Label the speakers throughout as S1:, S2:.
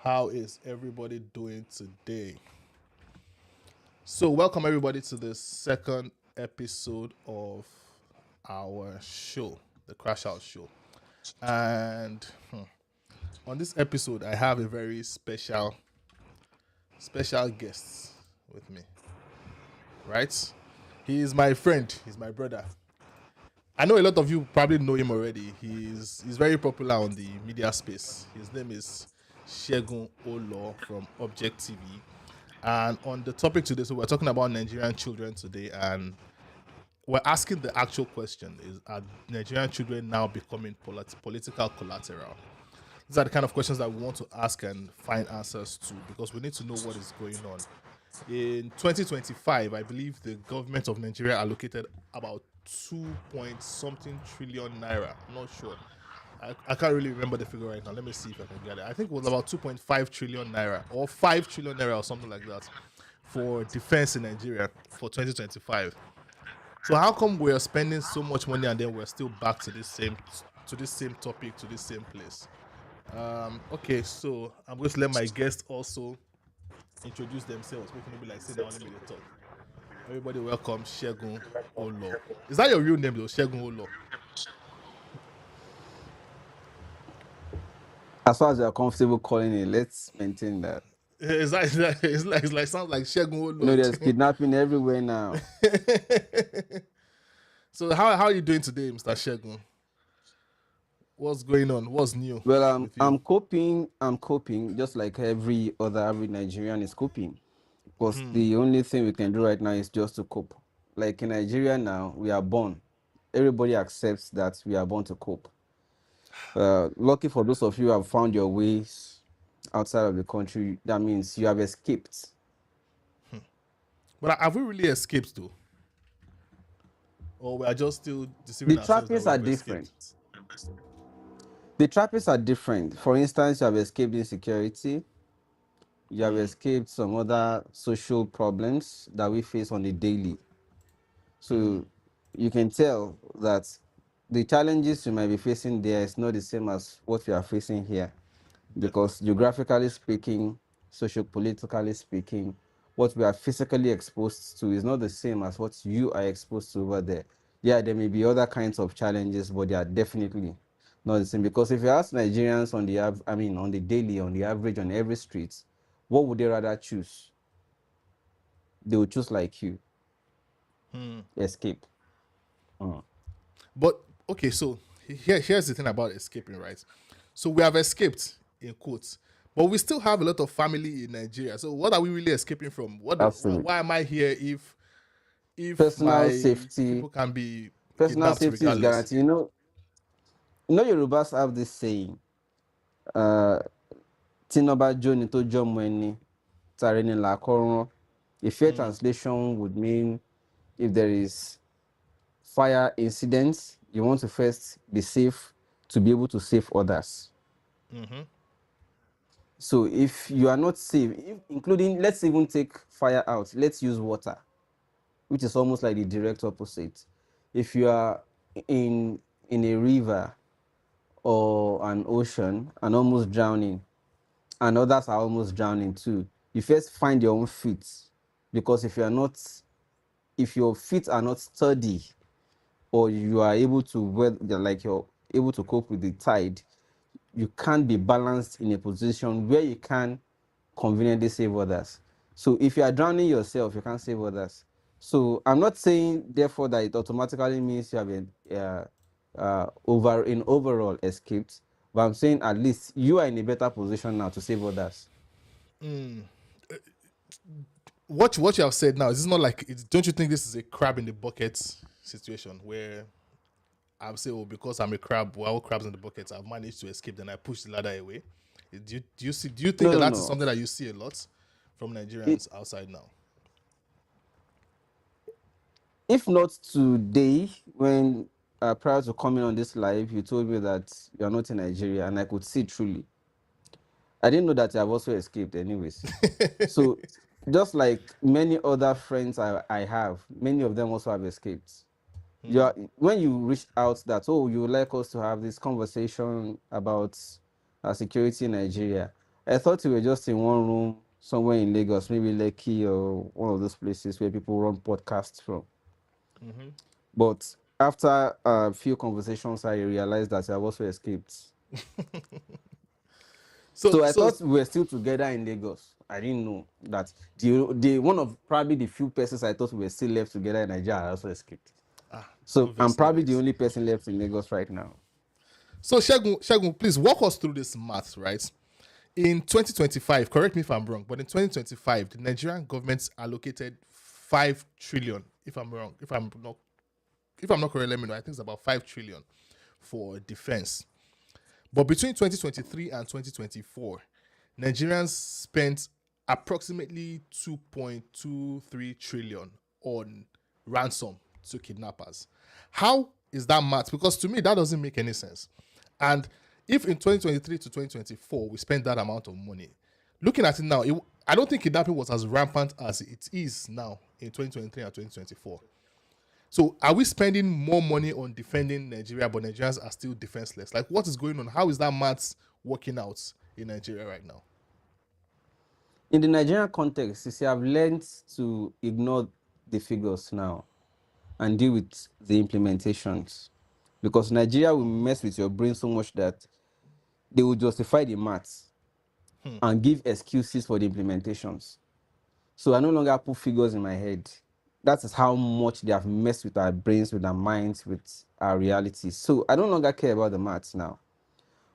S1: How is everybody doing today? So, welcome everybody to the second episode of our show, the Crashout show. And on this episode, I have a very special guest with me. Right? He is my friend, he's my brother. I know a lot of you probably know him already. He's very popular on the media space. His name is Segun O'Law from Objectv. And on the topic today, so we're talking about Nigerian children today, and we're asking the actual question: Is are Nigerian children now becoming political collateral? These are the kind of questions that we want to ask and find answers to because we need to know what is going on. In 2025, I believe the government of Nigeria allocated about 2 point something trillion naira. I'm not sure. I can't really remember the figure right now. Let me see if I can get it. I think it was about 2.5 trillion naira or 5 trillion naira or something like that for defense in Nigeria for 2025. So how come we're spending so much money and then we're still back to this same topic, to this same place? Okay, so I'm going to let my guests also introduce themselves, making it be like say they only me the talk. Everybody welcome Segun O'Law. Is that your real name though, Segun O'Law?
S2: As far as you're comfortable calling it, let's maintain that.
S1: It's like sounds like Segun O'Law.
S2: There's kidnapping everywhere now.
S1: So how are you doing today, Mr. Segun? What's going on? What's new?
S2: Well, I'm coping. I'm coping just like every other average Nigerian is coping. Because the only thing we can do right now is just to cope. Like in Nigeria now, we are born. Everybody accepts that we are born to cope. Lucky for those of you who have found your ways outside of the country, that means you have escaped.
S1: But have we really escaped though? Or we are just still deceiving ourselves?
S2: The trappings are different. The trappings are different. For instance, you have escaped insecurity. You have escaped some other social problems that we face on the daily. So you can tell that the challenges you might be facing there is not the same as what we are facing here. Because geographically speaking, socio-politically speaking, what we are physically exposed to is not the same as what you are exposed to over there. Yeah, there may be other kinds of challenges, but they are definitely not the same. Because if you ask Nigerians on the daily, on the average, on every street, what would they rather choose? They would choose like you. Escape.
S1: But okay, so here's the thing about escaping, right? So we have escaped in quotes, but we still have a lot of family in Nigeria. So what are we really escaping from? Why am I here if
S2: personal
S1: my
S2: safety
S1: people can be
S2: personal
S1: kidnapped
S2: safety is
S1: regardless?
S2: guaranteed. Yorubas have this saying, Tinoba Joni to Jomweni Tarini Lakoron. A fair translation would mean if there is fire incidents, you want to first be safe to be able to save others. So if you are not safe, including, let's even take fire out, let's use water, which is almost like the direct opposite. If you are in a river or an ocean and almost drowning, and others are almost drowning too, you first find your own feet, because if your feet are not sturdy, or you are able to you're able to cope with the tide, you can't be balanced in a position where you can conveniently save others. So if you are drowning yourself, you can't save others. So I'm not saying therefore that it automatically means you have overall escaped, but I'm saying at least you are in a better position now to save others.
S1: What you have said now, is this not like don't you think this is a crab in the bucket situation where I'm saying, oh, because I'm a crab, well, all crabs in the bucket, I've managed to escape, then I push the ladder away. Do you think that is something that you see a lot from Nigerians outside now?
S2: If not today, when prior to coming on this live, you told me that you are not in Nigeria, and I could see truly. I didn't know that you have also escaped anyways. So just like many other friends I have, many of them also have escaped. When you reach out that, oh, you would like us to have this conversation about security in Nigeria, I thought we were just in one room somewhere in Lagos, maybe Lekki or one of those places where people run podcasts from. But after a few conversations, I realized that I've also escaped.
S1: So,
S2: So I
S1: so
S2: thought we were still together in Lagos. I didn't know that the one of probably the few persons I thought we were still left together in Nigeria also escaped.
S1: no
S2: So I'm
S1: vex, no
S2: probably the
S1: vex.
S2: only person left in Lagos right now.
S1: So Segun, please walk us through this math, right? In 2025, correct me if I'm wrong, but in 2025, the Nigerian government allocated 5 trillion. If I'm wrong, if I'm not correct, let me know. I think it's about 5 trillion for defense. But between 2023 and 2024, Nigerians spent approximately 2.23 trillion on ransom to kidnappers. How is that math? Because to me, that doesn't make any sense. And if in 2023 to 2024 we spent that amount of money, looking at it now, I don't think kidnapping was as rampant as it is now in 2023 and 2024. So are we spending more money on defending Nigeria, but Nigerians are still defenseless? Like, what is going on? How is that maths working out in Nigeria right now?
S2: In the Nigerian context, you see, I've learned to ignore the figures now and deal with the implementations. Because Nigeria will mess with your brain so much that they will justify the maths and give excuses for the implementations. So I no longer put figures in my head. That is how much they have messed with our brains, with our minds, with our reality. So I no longer care about the maths now.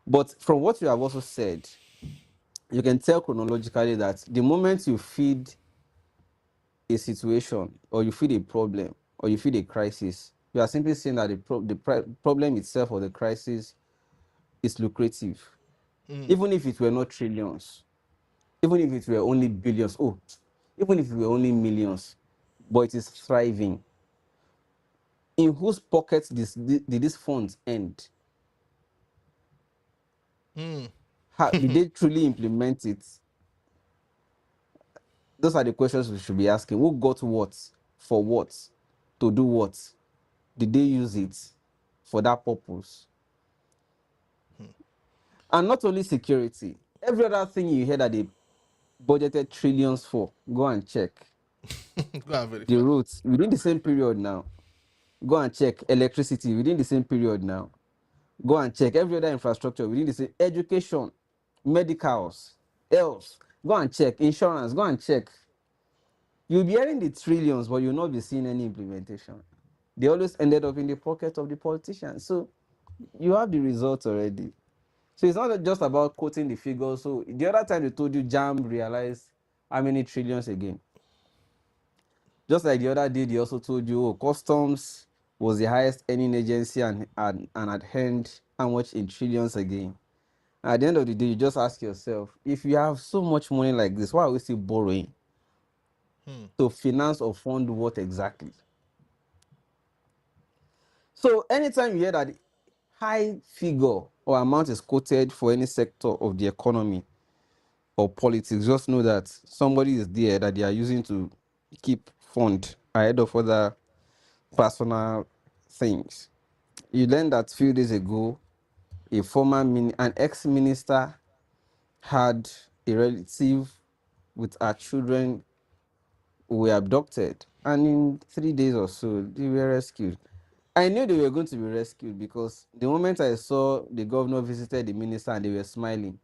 S2: But from what you have also said, you can tell chronologically that the moment you feed a situation or you feed a problem or you feed a crisis, you are simply saying that the problem itself or the crisis is lucrative. Even if it were not trillions, even if it were only billions, even if it were only millions, but it is thriving. In whose pockets did these funds end? Did they truly implement it? Those are the questions we should be asking. Who got what? For what? To do what? Did they use it for that purpose? And not only security, every other thing you hear that they budgeted trillions for, go and check.
S1: Go and verify.
S2: The roads within the same period now. Go and check electricity within the same period now. Go and check every other infrastructure within the same education, medicals, health. Go and check insurance. Go and check. You'll be hearing the trillions, but you'll not be seeing any implementation. They always ended up in the pocket of the politicians. So you have the results already. So it's not just about quoting the figures. So the other time they told you JAM realized how many trillions again. Just like the other day, they also told you, customs was the highest earning agency and had earned how much in trillions again. At the end of the day, you just ask yourself, if you have so much money like this, why are we still borrowing to finance or fund what exactly? So anytime you hear that high figure or amount is quoted for any sector of the economy or politics, just know that somebody is there that they are using to keep fund ahead of other personal things. You learned that a few days ago, an ex-minister had a relative with her children who were abducted, and in 3 days or so, they were rescued. I knew they were going to be rescued because the moment I saw the governor visited the minister and they were smiling,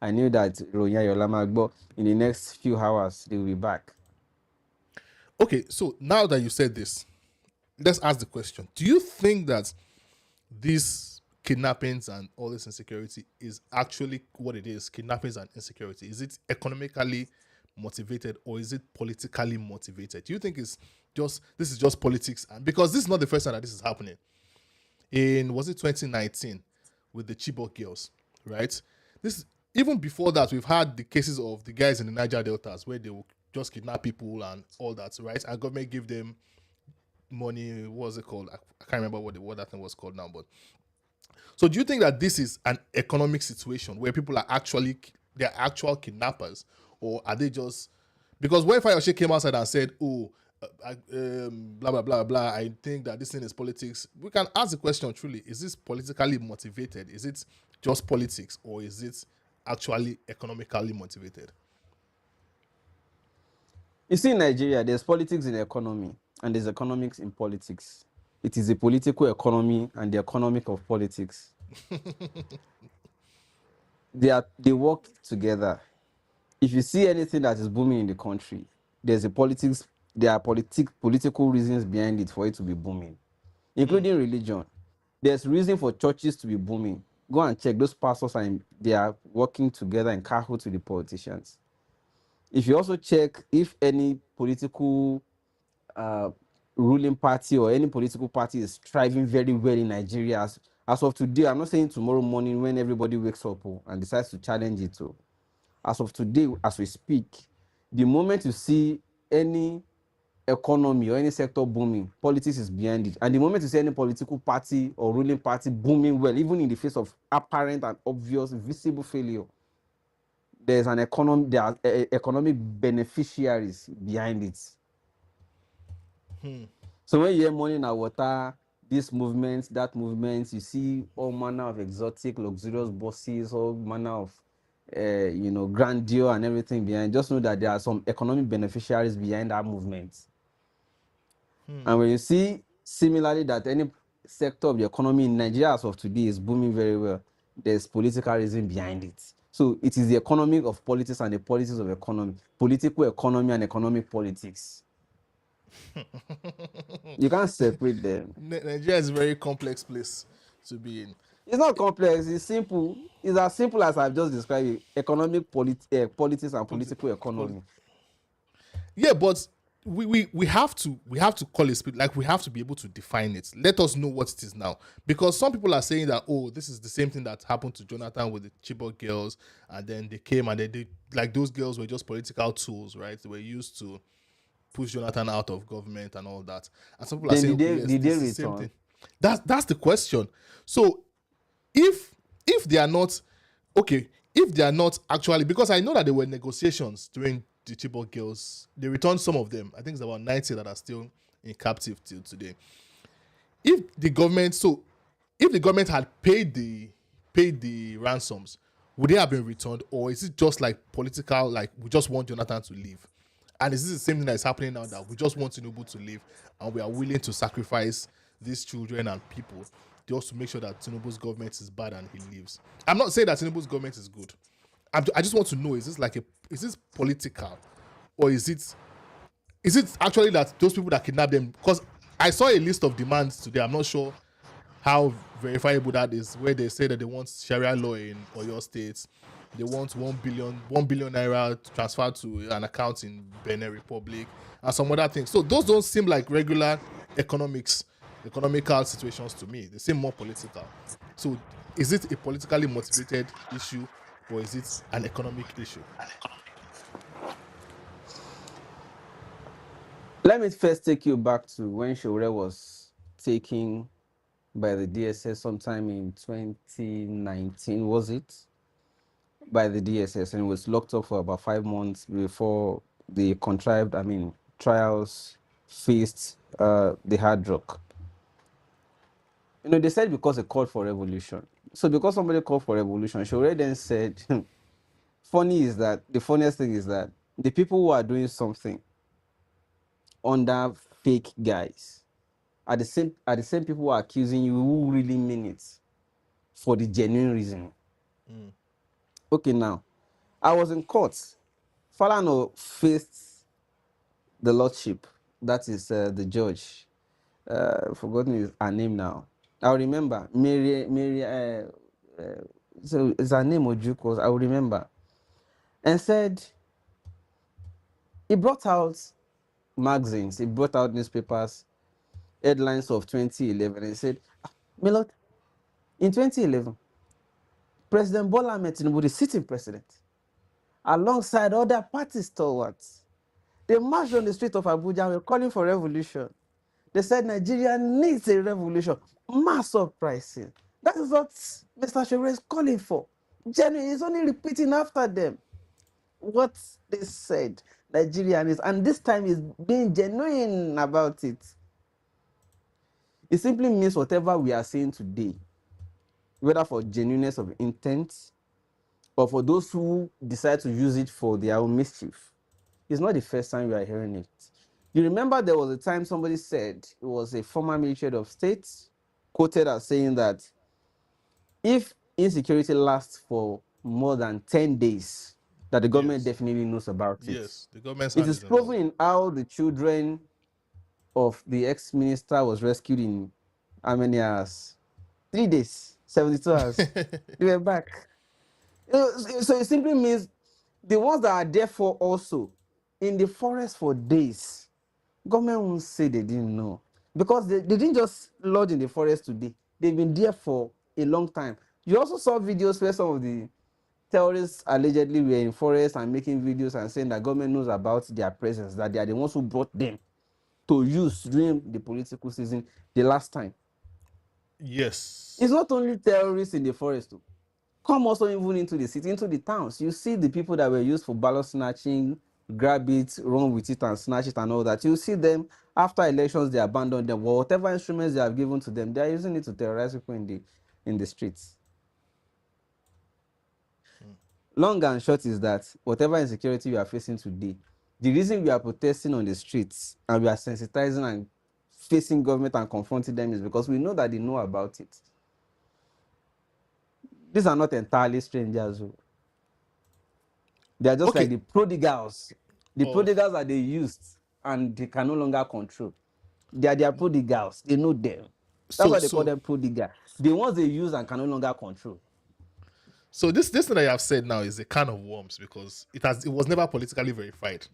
S2: I knew that Ronya Yolamagbo, in the next few hours, they will be back.
S1: Okay, so now that you said this, let's ask the question. Do you think that these kidnappings and all this insecurity is actually what it is, kidnappings and insecurity? Is it economically motivated or is it politically motivated? Do you think this is just politics? And because this is not the first time that this is happening. Was it 2019 with the Chibok girls, right? Even before that, we've had the cases of the guys in the Niger deltas where they will just kidnap people and all that, right? And government give them money. What was it called? I can't remember what that thing was called now. But so, do you think that this is an economic situation where people are they're actual kidnappers, or are they just because when Fayoshe came outside and said, "Oh, blah blah blah blah," I think that this thing is politics. We can ask the question truly: is this politically motivated? Is it just politics, or is it actually economically motivated?
S2: You see, in Nigeria, there's politics in the economy and there's economics in politics. It is a political economy and the economic of politics. They work together. If you see anything that is booming in the country, there are political reasons behind it for it to be booming, including religion. There's reason for churches to be booming. Go and check those pastors they are working together in cahoots with the politicians. If you also check if any political ruling party or any political party is thriving very well in Nigeria, as of today, I'm not saying tomorrow morning when everybody wakes up and decides to challenge it. As of today, as we speak, the moment you see any economy or any sector booming, politics is behind it. And the moment you see any political party or ruling party booming well, even in the face of apparent and obvious visible failure, there are economic beneficiaries behind it. So when you hear money na water, this movement, that movement, you see all manner of exotic, luxurious buses, all manner of grandeur and everything behind. Just know that there are some economic beneficiaries behind that movement. And when you see similarly that any sector of the economy in Nigeria as of today is booming very well, there's political reason behind it. So it is the economic of politics and the politics of economy, political economy and economic politics. You can't separate them.
S1: Nigeria is a very complex place to be in.
S2: It's not complex, it's simple. It's as simple as I've just described it. Economic politics and political economy.
S1: Yeah, but we have to call it, like, we have to be able to define it. Let us know what it is now, because some people are saying that, oh, this is the same thing that happened to Jonathan with the Chibok girls, and then they came and they did, like, those girls were just political tools, right? They were used to push Jonathan out of government and all that. And some people are saying,
S2: did they
S1: the same thing. That's the question. So if they are not okay, if they are not actually, because I know that there were negotiations during the Chibok girls, they returned some of them. I think it's about 90 that are still in captive till today. If the government had paid the ransoms, would they have been returned, or is it just like political, like we just want Jonathan to leave? And is this the same thing that is happening now, that we just want Tinubu to leave and we are willing to sacrifice these children and people just to make sure that Tinubu's government is bad and he leaves? I'm not saying that Tinubu's government is good. I just want to know, is this political, or is it actually that those people that kidnap them? Because I saw a list of demands today. I'm not sure how verifiable that is, where they say that they want Sharia law in Oyo State. They want 1 billion naira transferred to an account in Benin Republic and some other things. So those don't seem like regular economical situations to me. They seem more political. So is it a politically motivated issue, or is it an economic issue?
S2: Let me first take you back to when Shore was taken by the DSS sometime in 2019, was it? By the DSS, and was locked up for about 5 months before the trials faced the hard rock. They said because they called for revolution. So because somebody called for revolution, Shore then said, the funniest thing is that the people who are doing something under fake guys are the same people who are accusing you who really mean it for the genuine reason. Okay, now, I was in court. Falano faced the lordship, that is the judge. Forgotten her name now. I remember Mary. So it's her name Ojuko. I will remember. And said he brought out magazines. He brought out newspapers, headlines of 2011, and said, Milord, in 2011, President Bola Ahmed Tinubu, the sitting president, alongside other party stalwarts, they marched on the street of Abuja and were calling for revolution. They said Nigeria needs a revolution, mass uprising. That is what Mr. Shore is calling for. Genuine, he's only repeating after them what they said Nigeria needs, and this time he's being genuine about it. It simply means whatever we are saying today, whether for genuineness of intent or for those who decide to use it for their own mischief. It's not the first time we are hearing it. You remember there was a time somebody said, it was a former military head of state, quoted as saying that if insecurity lasts for more than 10 days, that the government
S1: Yes.
S2: definitely knows about it.
S1: Yes, the government's
S2: It
S1: hand
S2: is
S1: is involved.
S2: proven in how the children of the ex-minister was rescued in how many hours? 3 days, 72 hours. They were back. So it simply means the ones that are there for also in the forest for days, government won't say they didn't know, because they didn't just lodge in the forest today. They've been there for a long time. You also saw videos where some of the terrorists allegedly were in forest and making videos and saying that government knows about their presence, that they are the ones who brought them to use during the political season the last time.
S1: Yes.
S2: It's not only terrorists in the forest too. Come also even into the city, into the towns. You see the people that were used for ballot snatching, grab it, run with it and snatch it and all that. You see them after elections, they abandon them. Whatever instruments they have given to them, they are using it to terrorize people in the streets. Long and short is that whatever insecurity we are facing today, the reason we are protesting on the streets and we are sensitizing and facing government and confronting them is because we know that they know about it. These are not entirely strangers. They are just like
S1: Okay.
S2: the prodigals. The
S1: Of
S2: prodigals that they used and they can no longer control. They are their prodigals. They know them. That's
S1: so
S2: why they call
S1: so
S2: them prodigal. The ones they use and can no longer control.
S1: so this thing that you have said now is a can of worms because it was never politically verified.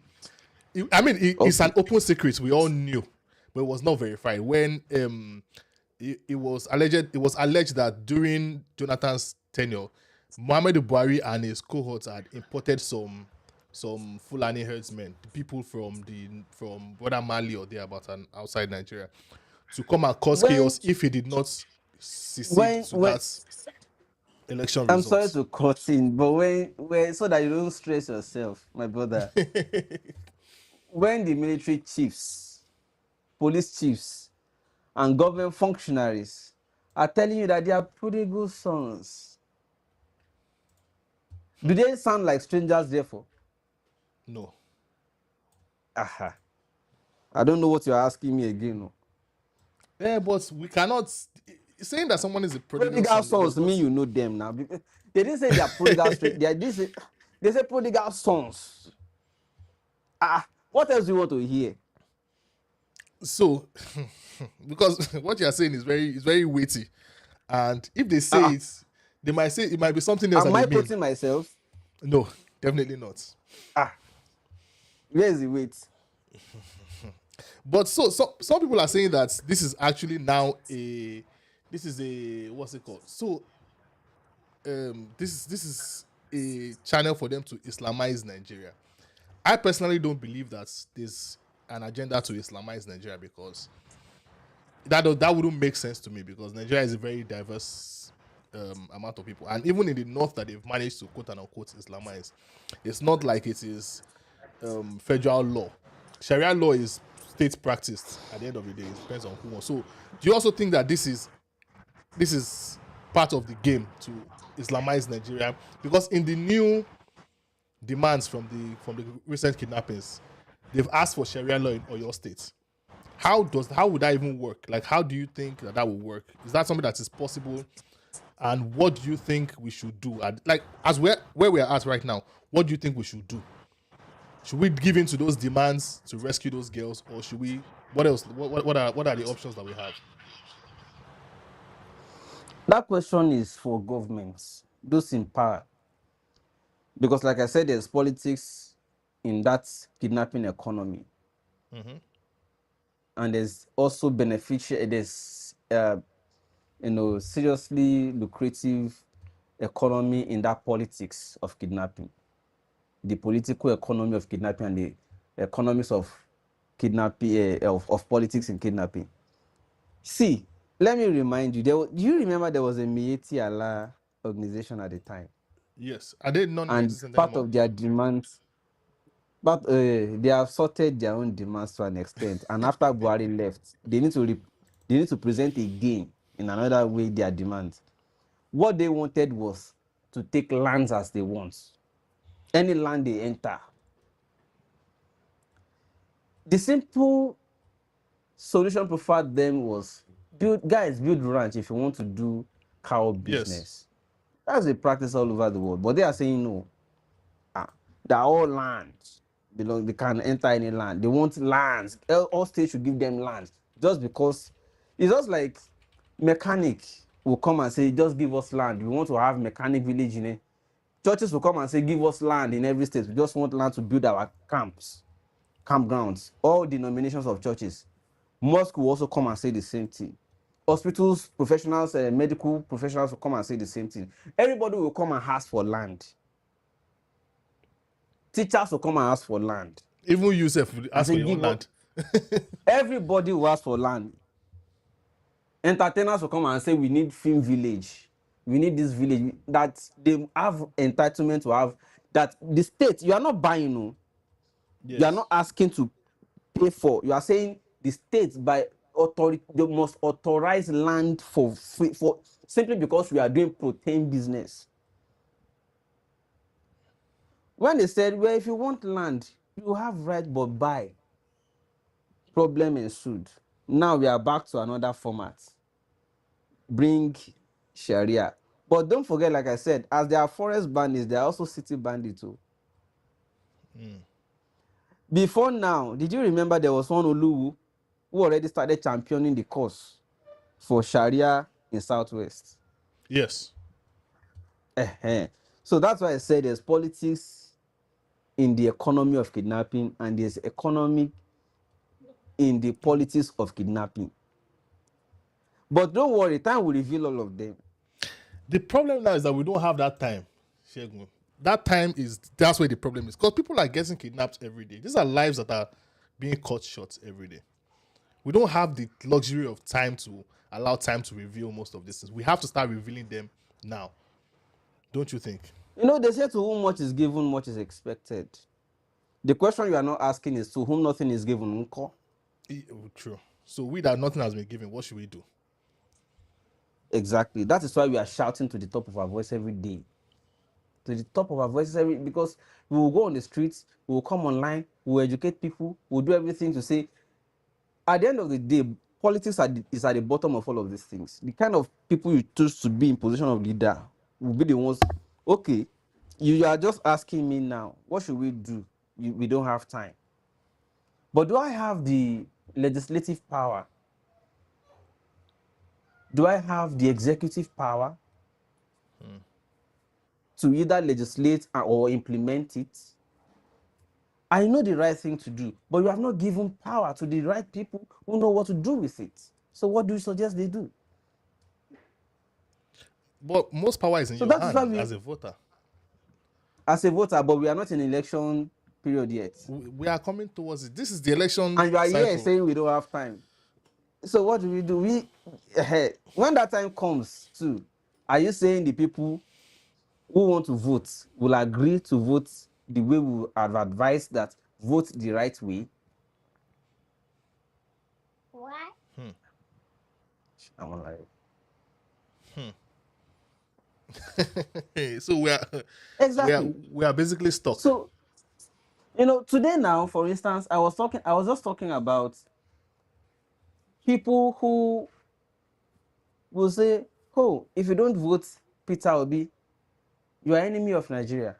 S1: It's an
S2: Okay.
S1: open secret. We all knew, but it was not verified. When it was alleged that during Jonathan's tenure, Muhammad Buhari and his cohorts had imported some Fulani herdsmen, the people from whether Mali or thereabout and outside Nigeria, to come and cause
S2: When
S1: chaos if he did not secede
S2: when
S1: to
S2: when
S1: that election
S2: I'm sorry
S1: results.
S2: to cut in, but when so that you don't stress yourself, my brother. When the military chiefs, police chiefs, and government functionaries are telling you that they are prodigal sons, do they sound like strangers, therefore?
S1: No.
S2: Aha. I don't know what you're asking me again. No.
S1: Yeah, but we cannot saying that someone is a prodigal
S2: Prodigal
S1: son does
S2: sons
S1: not.
S2: mean you know them now. They didn't say they are prodigal straight. They say prodigal sons. What else do you want to hear?
S1: So because what you are saying is very weighty, and if they say
S2: Ah,
S1: it, they might say it might be something else that
S2: am
S1: they
S2: I
S1: mean.
S2: quoting myself?
S1: No, definitely not.
S2: Ah, where is the weight?
S1: But so some people are saying that this is actually now this is a what's it called? So this is a channel for them to Islamize Nigeria. I personally don't believe that there's an agenda to Islamize Nigeria because that wouldn't make sense to me because Nigeria is a very diverse amount of people, and even in the north that they've managed to quote unquote Islamize, it's not like it is federal law. Sharia law is state practiced. At the end of the day, it depends on who wants. So, do you also think that this is part of the game to Islamize Nigeria? Because in the new demands from the recent kidnappings, they've asked for Sharia law in Oyo State. How would that even work? Like, how do you think that will work? Is that something that is possible? And what do you think we should do? Like, as where we are at right now, what do you think we should do? Should we give in to those demands to rescue those girls, or should we? What else? What are the options that we have?
S2: That question is for governments, those in power. Because, like I said, there's politics in that kidnapping economy. And there's also beneficial, there's, seriously lucrative economy in that politics of kidnapping. The political economy of kidnapping and the economics of kidnapping, of politics in kidnapping. See, let me remind you, do you remember there was a Mieti Allah organization at the time?
S1: Yes, are they
S2: And
S1: non-existent
S2: part
S1: anymore?
S2: of their demands, but they have sorted their own demands to an extent. And after Buhari left, they need to present again in another way their demands. What they wanted was to take lands as they want. Any land they enter. The simple solution preferred them was build ranch if you want to do cow business. That's a practice all over the world. But they are saying no. They're all lands. They can enter any land. They want lands. All states should give them lands. Just because it's just like mechanic will come and say, just give us land. We want to have mechanic village in it. Churches will come and say, give us land in every state. We just want land to build our campgrounds. All denominations of churches. Mosque will also come and say the same thing. Hospitals, professionals, medical professionals will come and say the same thing. Everybody will come and ask for land. Teachers will come and ask for land.
S1: Even you yourself will ask for your own land.
S2: Everybody will ask for land. Entertainers will come and say, we need film village. We need this village. That they have entitlement to have. That the state, you are not buying, no. Yes. You are not asking to pay for. You are saying the state by authority, they must authorize land for free, for simply because we are doing protein business. When they said, well, if you want land, you have right, but buy. Problem ensued. Now we are back to another format. Bring Sharia. But don't forget, like I said, as there are forest bandits, there are also city bandits too. Before now, did you remember there was one Oluwu who already started championing the cause for Sharia in Southwest?
S1: Yes.
S2: So that's why I said there's politics in the economy of kidnapping, and there's economy in the politics of kidnapping. But don't worry, time will reveal all of them.
S1: The problem now is that we don't have that time, Segun. That's where the problem is. Because people are getting kidnapped every day. These are lives that are being cut short every day. We don't have the luxury of time to allow time to reveal most of these things. We have to start revealing them now. Don't you think?
S2: You know, they say to whom much is given, much is expected. The question you are not asking is to whom nothing is given.
S1: True. So we that nothing has been given, what should we do?
S2: Exactly. That is why we are shouting to the top of our voice every day. To the top of our voices because we will go on the streets, we will come online, we will educate people, we will do everything to say, at the end of the day, politics is at the bottom of all of these things. The kind of people you choose to be in position of leader will be the ones, okay, you are just asking me now, what should we do? We don't have time. But do I have the legislative power? Do I have the executive power to either legislate or implement it? I know the right thing to do, but you have not given power to the right people who know what to do with it. So what do you suggest they do?
S1: But most power is in your hand as a voter.
S2: As a voter, but we are not in election period yet.
S1: We are coming towards it. This is the election
S2: and you are
S1: cycle.
S2: Here saying we don't have time. So what do? When that time comes too, are you saying the people who want to vote will agree to vote the way we have advised that vote the right way?
S3: What?
S2: I'm like,
S1: So we are basically stuck.
S2: So, today now, for instance, I was just talking about people who will say, oh, if you don't vote Peter Obi, you are enemy of Nigeria.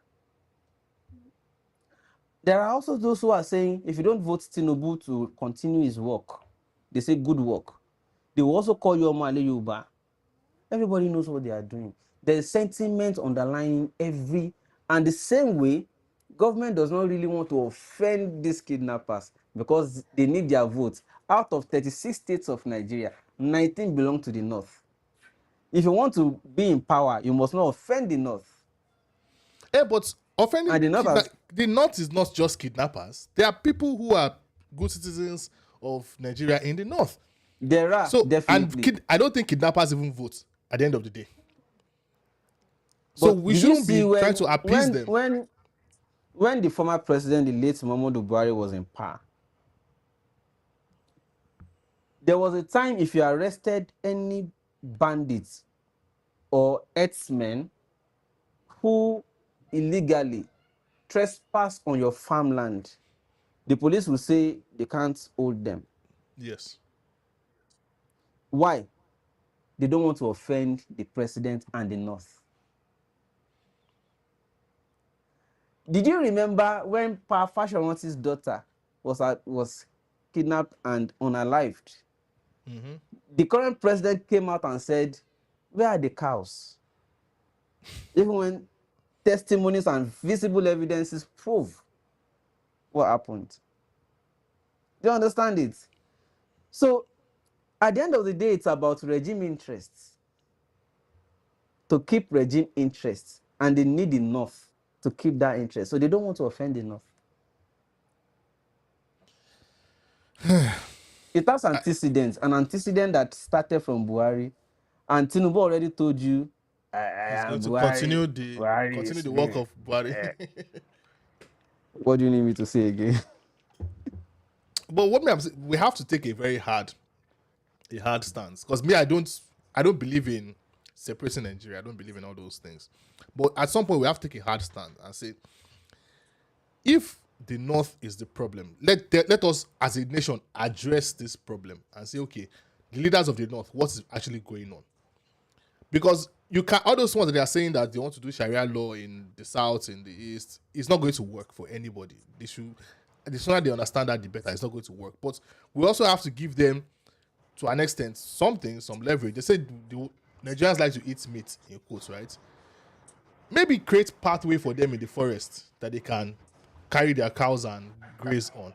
S2: There are also those who are saying, if you don't vote Tinubu to continue his work, they say good work. They will also call you Omale Yoruba. Everybody knows what they are doing. There's sentiment underlying and the same way, government does not really want to offend these kidnappers because they need their votes. Out of 36 states of Nigeria, 19 belong to the North. If you want to be in power, you must not offend the North.
S1: Yeah, but offending the North is not just kidnappers. There are people who are good citizens of Nigeria in the North.
S2: There are, definitely.
S1: And I don't think kidnappers even vote at the end of the day. So we shouldn't be trying to appease them.
S2: When the former president, the late Muhammadu Buhari, was in power, there was a time if you arrested any bandits or herdsmen who illegally trespass on your farmland, the police will say they can't hold them.
S1: Yes.
S2: Why? They don't want to offend the president and the North. Did you remember when Pa Fashoranti's daughter was kidnapped and unalived?
S1: Mm-hmm.
S2: The current president came out and said, where are the cows? Even when testimonies and visible evidences prove what happened. Do you understand it? So, at the end of the day, it's about regime interests. To keep regime interests, and they need the North to keep that interest. So they don't want to offend the North. It has antecedents, an antecedent that started from Buhari, and Tinubu already told you,
S1: He's going to
S2: Buhari
S1: continue
S2: is
S1: the work
S2: me.
S1: of Buhari.
S2: What do you need me to say again?
S1: But what we have to take a hard stance, because me, I don't believe in separating Nigeria. I don't believe in all those things. But at some point, we have to take a hard stand and say, if the North is the problem, let us as a nation address this problem and say, okay, the leaders of the North, what is actually going on? Because you can all those ones that they are saying that they want to do Sharia law in the South, in the East, it's not going to work for anybody. The sooner they understand that, the better. It's not going to work. But we also have to give them, to an extent, some leverage. They say the Nigerians like to eat meat, in quotes, right? Maybe create pathway for them in the forest that they can carry their cows and graze on.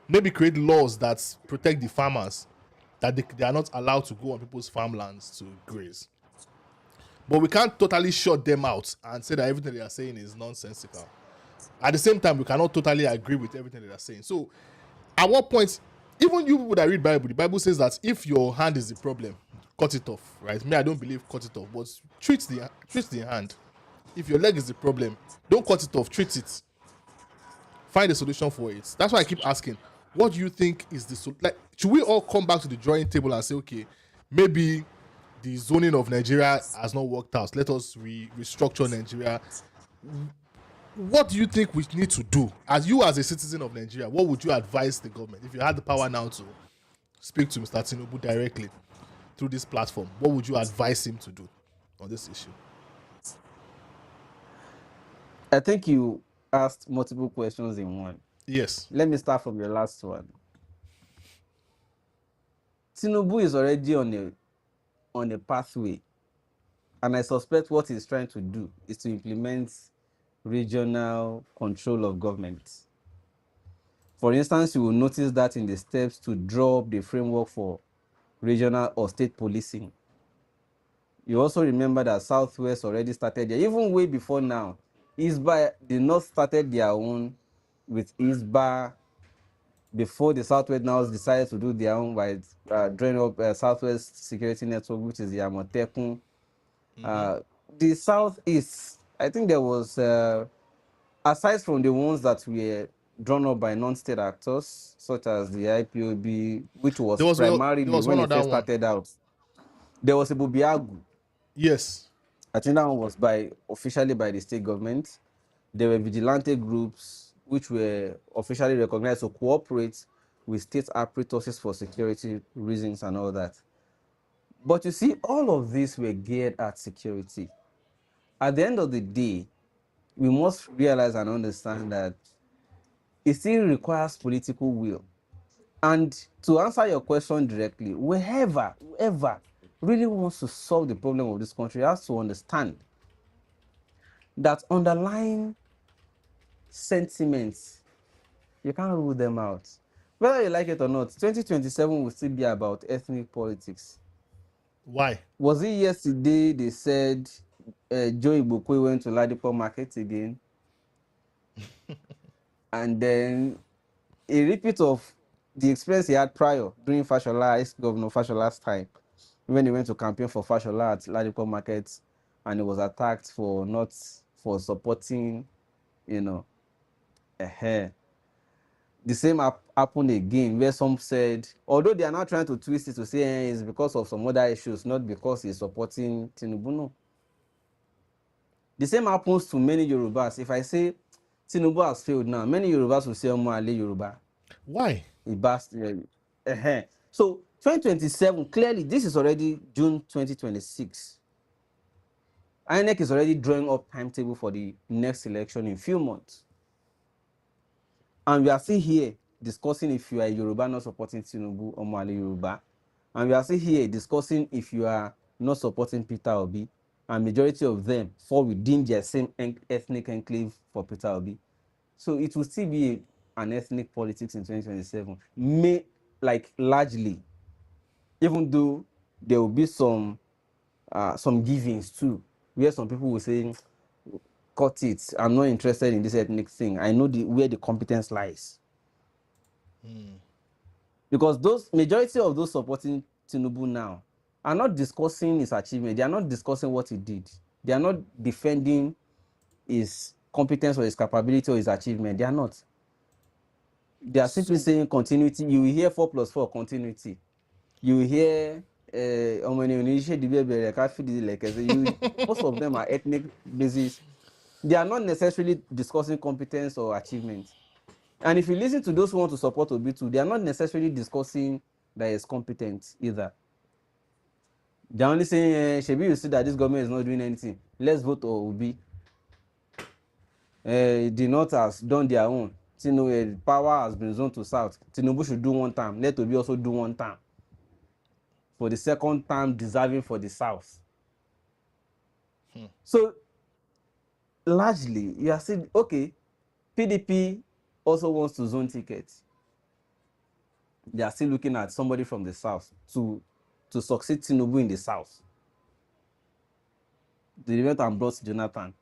S1: Maybe create laws that protect the farmers, that they are not allowed to go on people's farmlands to graze. But we can't totally shut them out and say that everything they are saying is nonsensical. At the same time, we cannot totally agree with everything they are saying. So, at what point, even you people that read Bible, the Bible says that if your hand is the problem, cut it off, right? Me, I don't believe cut it off, but treat the hand. If your leg is the problem, don't cut it off, treat it. Find a solution for it. That's why I keep asking, what do you think is the like? Should we all come back to the drawing table and say, okay, maybe the zoning of Nigeria has not worked out. Let us restructure Nigeria. What do you think we need to do? As a citizen of Nigeria, what would you advise the government? If you had the power now to speak to Mr. Tinubu directly through this platform, what would you advise him to do on this issue?
S2: I think you asked multiple questions in one.
S1: Yes.
S2: Let me start from your last one. Tinubu is already on a pathway, and I suspect what he's trying to do is to implement regional control of government. For instance, you will notice that in the steps to draw up the framework for regional or state policing. You also remember that Southwest already started there, even way before now. The North started their own with ISBA before the Southwest now decided to do their own by drawing up Southwest Security Network, which is the Amotekun. The Southeast, I think there was, aside from the ones that were drawn up by non-state actors, such as the IPOB, which was primarily when it first started out, there was a Bubiagu.
S1: Yes.
S2: I think that one was officially by the state government. There were vigilante groups which were officially recognized to cooperate with state apparatus for security reasons and all that. But you see, all of these were geared at security. At the end of the day, we must realize and understand that it still requires political will. And to answer your question directly, whoever really wants to solve the problem of this country has to understand that underlying sentiments, you can't rule them out. Whether you like it or not, 2027 will still be about ethnic politics.
S1: Why?
S2: Was it yesterday they said Joe Ibokwe went to Ladipo Market again? And then a repeat of the experience he had prior during Governor Fashola's time, when he went to campaign for Fashola at Ladipo Market, and he was attacked for not supporting, the same happened again, where some said, although they are now trying to twist it to say it's because of some other issues, not because he's supporting Tinubu. No. The same happens to many Yorubas. If I say Tinubu has failed now, many Yorubas will say Omo Ale Yoruba.
S1: Why?
S2: So 2027, clearly this is already June 2026. INEC is already drawing up timetable for the next election in few months. And we are still here discussing if you are a Yoruba not supporting Tinubu or Omo Ale Yoruba. And we are still here discussing if you are not supporting Peter Obi. And majority of them fall within their same ethnic enclave for Peter Obi. So it will still be an ethnic politics in 2027. Largely, even though there will be some givings too, where some people will say, cut it, I'm not interested in this ethnic thing. I know where the competence lies. Because those majority of those supporting Tinubu now are not discussing his achievement. They are not discussing what he did. They are not defending his competence or his capability or his achievement. They are not. They are simply saying continuity. You will hear 4+4 continuity. You will hear most of them are ethnic basis. They are not necessarily discussing competence or achievement. And if you listen to those who want to support Obi too, they are not necessarily discussing that he is competent either. They are only saying, Shebi, you see that this government is not doing anything. Let's vote for Obi. The North has done their own. Power has been zoned to South. Tinubu should do one term. Let Obi also do one term. For the second term, deserving for the South. So, largely, you are saying, okay, PDP also wants to zone tickets. They are still looking at somebody from the South to succeed Tinubu in the South. They went and brought Jonathan.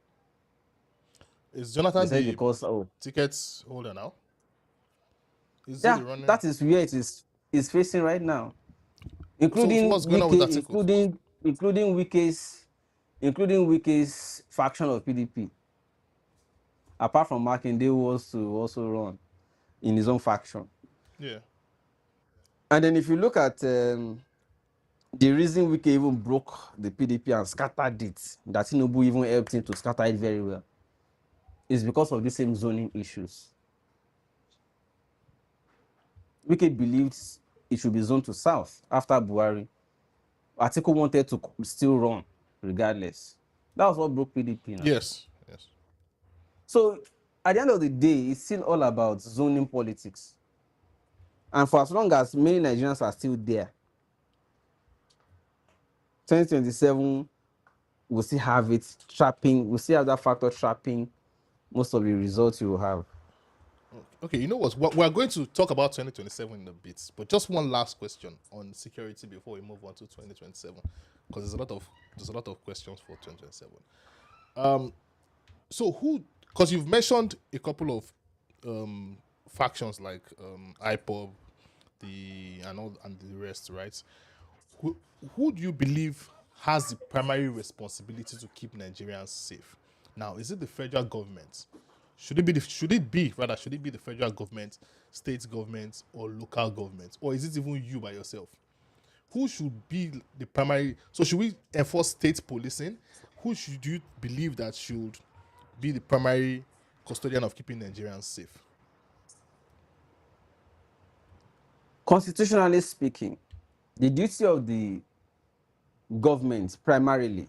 S1: Is Jonathan the
S2: because
S1: tickets holder now?
S2: That is where it is facing right now. Including
S1: so what's going on with that
S2: including Wike's faction of PDP. Apart from Makinde, was to also run in his own faction.
S1: Yeah.
S2: And then if you look at the reason Wike even broke the PDP and scattered it, that Tinubu even helped him to scatter it very well, is because of the same zoning issues. Wike believed it should be zoned to South after Buhari. Atiku wanted to still run regardless. That was what broke PDP now.
S1: Yes.
S2: So at the end of the day, it's still all about zoning politics. And for as long as many Nigerians are still there, 2027, we'll still have it trapping, we'll still have that factor trapping most of the results you will have.
S1: Okay, you know what? We're going to talk about 2027 in a bit, but just one last question on security before we move on to 2027, because there's a lot of questions for 2027. So because you've mentioned a couple of factions like IPOB, and the rest, right? Who do you believe has the primary responsibility to keep Nigerians safe? Now, is it the federal government? Should it be the federal government, state government, or local government? Or is it even you by yourself? Who should be the primary? So should we enforce state policing? Who should you believe that should be the primary custodian of keeping Nigerians safe?
S2: Constitutionally speaking, the duty of the government primarily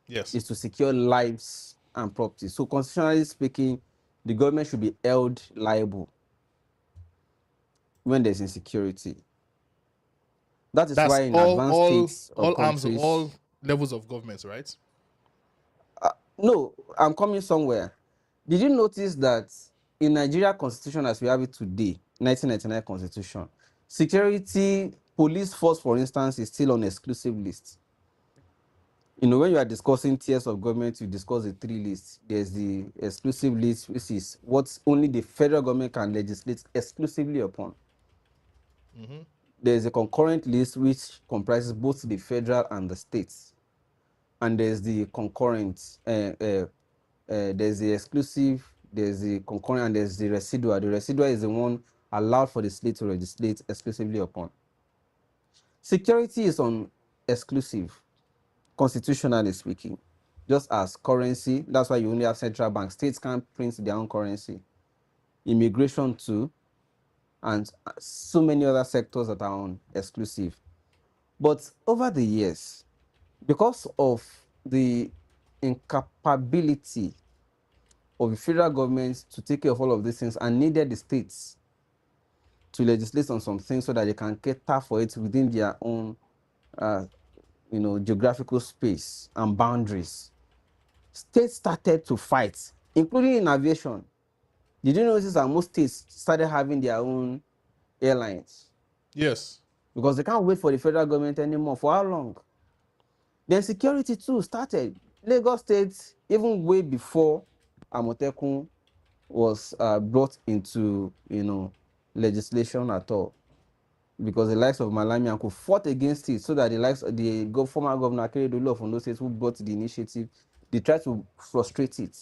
S2: is to secure lives and property. So constitutionally speaking, the government should be held liable when there's insecurity. That's why in advanced states or countries,
S1: all levels of government, right?
S2: No, I'm coming somewhere. Did you notice that in Nigeria Constitution as we have it today, 1999 Constitution, security police force, for instance, is still on exclusive list? When you are discussing tiers of government, you discuss the 3 lists. There's the exclusive list, which is what only the federal government can legislate exclusively upon.
S1: Mm-hmm.
S2: There's a concurrent list, which comprises both the federal and the states. And there's the concurrent, there's the exclusive, there's the concurrent, and there's the residual. The residual is the one allowed for the state to legislate exclusively upon. Security is on exclusive, constitutionally speaking. just as currency. That's why you only have central banks. States can't print their own currency. Immigration too, and so many other sectors that are on exclusive. But over the years, because of the incapability of the federal government to take care of all of these things and needed the states to legislate on some things so that they can cater for it within their own geographical space and boundaries, states started to fight, including in aviation. Did you notice that most states started having their own airlines?
S1: Yes.
S2: Because they can't wait for the federal government anymore. For how long? Then security too started. Lagos State, even way before Amotekun was brought into legislation at all, because the likes of Malami and Co fought against it, so that the likes of the former governor Akeredolu of Ondo State, who brought the initiative, they tried to frustrate it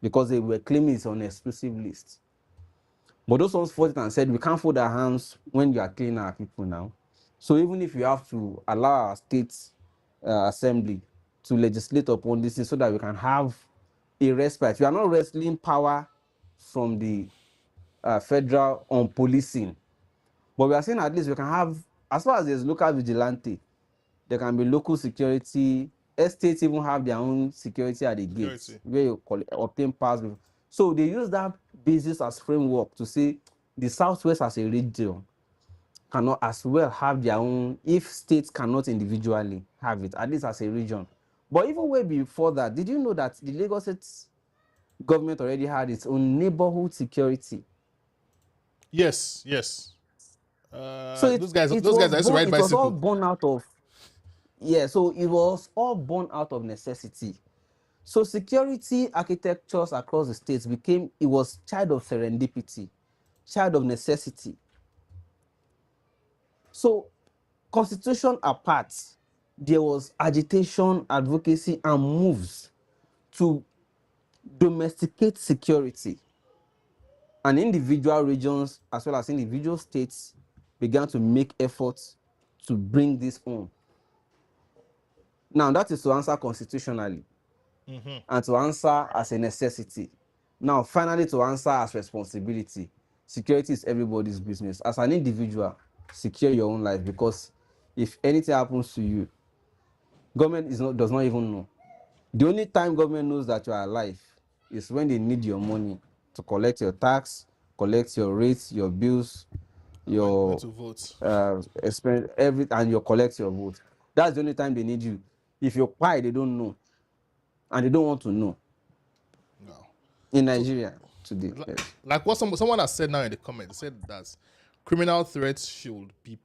S2: because they were claiming it's on an exclusive list. But those ones fought it and said, we can't fold our hands when you are killing our people now. So even if you have to allow our state assembly to legislate upon this thing so that we can have a respite, we are not wrestling power from the federal on policing. But we are saying at least we can have, as far as there's local vigilante, there can be local security. Estates even have their own security at the gates where you obtain pass. So they use that basis as framework to say the Southwest as a region cannot as well have their own, if states cannot individually have it, at least as a region. But even way before that, did you know that the Lagos State government already had its own neighborhood security?
S1: Yes.
S2: So
S1: Those guys I used to ride
S2: it was all
S1: bicycle.
S2: born out of, so it was all born out of necessity. So security architectures across the states it was child of serendipity, child of necessity. So constitution apart, there was agitation, advocacy, and moves to domesticate security. And individual regions as well as individual states began to make efforts to bring this home. Now that is to answer constitutionally, and to answer as a necessity. Now finally, to answer as responsibility. Security is everybody's business. As an individual, secure your own life, because if anything happens to you, government does not even know. The only time government knows that you are alive is when they need your money to collect your tax, collect your rates, your bills,
S1: When
S2: your
S1: to vote.
S2: expense, everything, and you collect your vote. That's the only time they need you. If you're quiet, they don't know, and they don't want to know.
S1: No.
S2: In
S1: So,
S2: Nigeria today, yes.
S1: like what someone has said now in the comment, they said that criminal threats should be